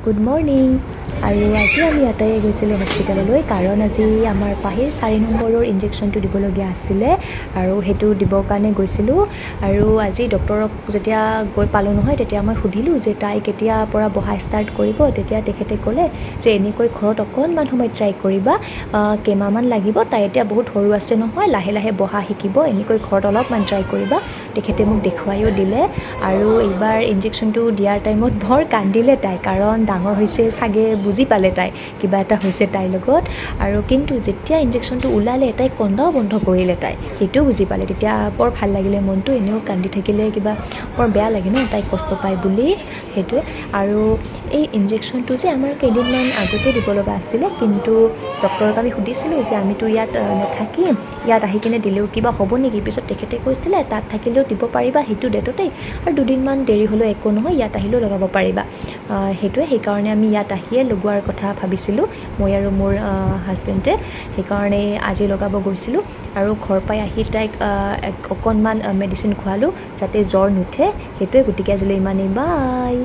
Good morning. আৰু আজি আমি ইয়াতে গৈছিলোঁ হস্পিটেললৈ, কাৰণ আজি আমাৰ পাহিৰ 4 নম্বৰৰ ইনজেকশ্যনটো দিবলগীয়া আছিলে আৰু সেইটো দিবৰ কাৰণে গৈছিলোঁ। আৰু আজি ডক্টৰক যেতিয়া গৈ পালোঁ নহয়, তেতিয়া মই সুধিলোঁ যে তাই কেতিয়াৰ পৰা বহা ষ্টাৰ্ট কৰিব। তেতিয়া তেখেতে ক'লে যে এনেকৈ ঘৰত অকণমান সময় ট্ৰাই কৰিবা, কেইমাহমান লাগিব, তাই এতিয়া বহুত সৰু আছে নহয়, লাহে লাহে বহা শিকিব, এনেকৈ ঘৰত অলপমান ট্ৰাই কৰিবা। তেখেতে মোক দেখুৱাইও দিলে আৰু এইবাৰ ইনজেকশ্যনটো দিয়াৰ টাইমত বৰ কান্দিলে তাই, কাৰণ ডাঙৰ হৈছে চাগে, বুজি পালে তাই কিবা এটা হৈছে তাইৰ লগত। আৰু কিন্তু যেতিয়া ইনজেকশ্যনটো ওলালে তাই কন্দাও বন্ধ কৰিলে, তাই সেইটোও বুজি পালে। তেতিয়া বৰ ভাল লাগিলে মনটো, এনেও কান্দি থাকিলে কিবা বৰ বেয়া লাগে ন, তাই কষ্ট পায় বুলি, সেইটোৱে। আৰু এই ইনজেকশ্যনটো যে আমাৰ কেইদিনমান আগতে দিব লগা আছিলে, কিন্তু ডক্টৰক আমি সুধিছিলোঁ যে আমিতো ইয়াত নাথাকিম, ইয়াত আহি কিনে দিলেও কিবা হ'ব নেকি। পিছত তেখেতে কৈছিলে তাত থাকিলেও দিব পাৰিবা সেইটো ডেটতেই, আৰু দুদিনমান দেৰি হ'লেও একো নহয়, ইয়াত আহিলেও লগাব পাৰিবা। সেইটোৱে, সেইকাৰণে আমি ইয়াত আহিয়ে লগোৱাৰ কথা ভাবিছিলোঁ, মই আৰু মোৰ হাজবেণ্ডে। সেইকাৰণে আজি লগাব গৈছিলোঁ আৰু ঘৰ পাই আহি তাইক অকণমান মেডিচিন খোৱালোঁ যাতে জ্বৰ নুঠে, সেইটোৱে। গতিকে আজিলৈ ইমানেই, বাই।